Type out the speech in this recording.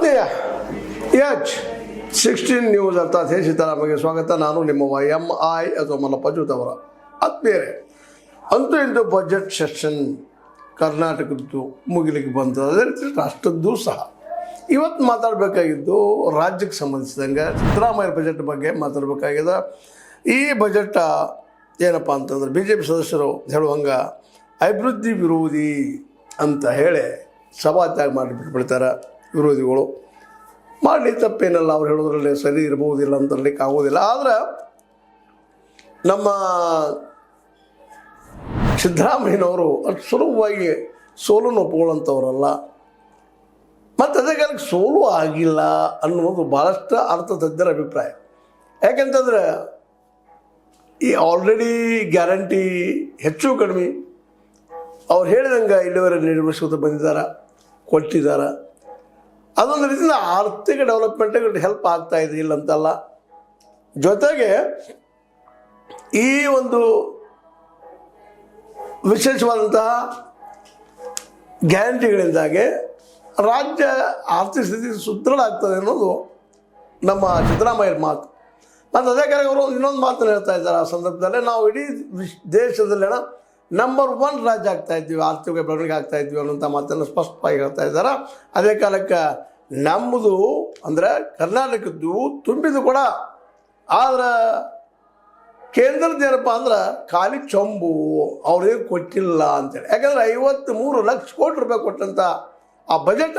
ಆತ್ಮೀಯ H16 news ಅರ್ಥಾತ್ ಹೇ ಸೀತಾರಾಮಗೆ ಸ್ವಾಗತ. ನಾನು ನಿಮ್ಮವ MI ಅಥವಾ ಮಲ್ಲಪ್ಪ ಜೂತವರ. ಆತ್ಮೀಯರೇ, ಅಂತೂ ಇಂದು ಬಜೆಟ್ ಸೆಷನ್ ಕರ್ನಾಟಕದ್ದು ಮುಗಿಲಿಕ್ಕೆ ಬಂತು, ಅದೇ ರೀತಿ ರಾಷ್ಟ್ರದ್ದು ಸಹ. ಇವತ್ತು ಮಾತಾಡಬೇಕಾಗಿದ್ದು ರಾಜ್ಯಕ್ಕೆ ಸಂಬಂಧಿಸಿದಂಗೆ ಸಿದ್ದರಾಮಯ್ಯ ಬಜೆಟ್ ಬಗ್ಗೆ ಮಾತಾಡಬೇಕಾಗಿದೆ. ಈ ಬಜೆಟ್ ಏನಪ್ಪ ಅಂತಂದ್ರೆ BJP ಸದಸ್ಯರು ಹೇಳುವಂಗೆ ಅಭಿವೃದ್ಧಿ ವಿರೋಧಿ ಅಂತ ಹೇಳಿ ಸಭಾತ್ಯಾಗ ಮಾಡಿಬಿಟ್ಬಿಡ್ತಾರೆ ವಿರೋಧಿಗಳು. ಮಾಡಲಿ ತಪ್ಪೇನಲ್ಲ, ಅವ್ರು ಹೇಳೋದ್ರಲ್ಲಿ ಸರಿ ಇರ್ಬೋದಿಲ್ಲ ಅಂತರ್ಲಿಕ್ಕೆ ಆಗೋದಿಲ್ಲ. ಆದರೆ ನಮ್ಮ ಸಿದ್ದರಾಮಯ್ಯನವರು ಅಷ್ಟು ಸುಲಭವಾಗಿ ಸೋಲನ್ನು ಒಪ್ಕೊಳ್ಳೋಂಥವ್ರಲ್ಲ, ಮತ್ತು ಅದೇ ಕಾಲಕ್ಕೆ ಸೋಲು ಆಗಿಲ್ಲ ಅನ್ನೋದು ಭಾಳಷ್ಟು ಅರ್ಥತಜ್ಞರ ಅಭಿಪ್ರಾಯ. ಯಾಕೆಂತಂದರೆ ಈ ಆಲ್ರೆಡಿ ಗ್ಯಾರಂಟಿ ಹೆಚ್ಚು ಕಡಿಮೆ ಅವ್ರು ಹೇಳಿದಂಗೆ ಇಲ್ಲಿವರೆಗೆ ನಿರ್ವಹಿಸ್ಕೊತ ಬಂದಿದ್ದಾರೆ, ಕೊಟ್ಟಿದ್ದಾರೆ. ಅದೊಂದು ರೀತಿಯಿಂದ ಆರ್ಥಿಕ ಡೆವಲಪ್ಮೆಂಟ್ಗೆ ಹೆಲ್ಪ್ ಆಗ್ತಾಯಿದೆ, ಇಲ್ಲ ಅಂತಲ್ಲ. ಜೊತೆಗೆ ಈ ಒಂದು ವಿಶೇಷವಾದಂತಹ ಗ್ಯಾರಂಟಿಗಳಿಂದಾಗಿ ರಾಜ್ಯ ಆರ್ಥಿಕ ಸ್ಥಿತಿ ಸುದೃಢ ಆಗ್ತದೆ ಅನ್ನೋದು ನಮ್ಮ ಸಿದ್ದರಾಮಯ್ಯರ ಮಾತು. ಮತ್ತು ಅದೇ ಕಾರಣ ಅವರು ಇನ್ನೊಂದು ಮಾತನ್ನು ಹೇಳ್ತಾ ಇದ್ದಾರೆ. ಆ ಸಂದರ್ಭದಲ್ಲೇ ನಾವು ಇಡೀ ದೇಶದಲ್ಲೇನ ನಂಬರ್ 1 ರಾಜ್ಯ ಆಗ್ತಾಯಿದ್ವಿ, ಆರ್ಥಿಕ ಬೆಳವಣಿಗೆ ಆಗ್ತಾಯಿದ್ವಿ ಅನ್ನೋಂಥ ಮಾತನ್ನು ಸ್ಪಷ್ಟವಾಗಿ ಹೇಳ್ತಾ ಇದ್ದಾರೆ. ಅದೇ ಕಾಲಕ್ಕೆ ನಮ್ಮದು ಅಂದರೆ ಕರ್ನಾಟಕದ್ದು ತುಂಬಿದು ಕೂಡ, ಆದರೆ ಕೇಂದ್ರದ್ದು ಏನಪ್ಪ ಅಂದ್ರೆ ಖಾಲಿ ಚೊಂಬು, ಅವ್ರಿಗೆ ಕೊಟ್ಟಿಲ್ಲ ಅಂತೇಳಿ. ಯಾಕಂದರೆ 53 ಲಕ್ಷ ಕೋಟಿ ರೂಪಾಯಿ ಕೊಟ್ಟಂಥ ಆ ಬಜೆಟ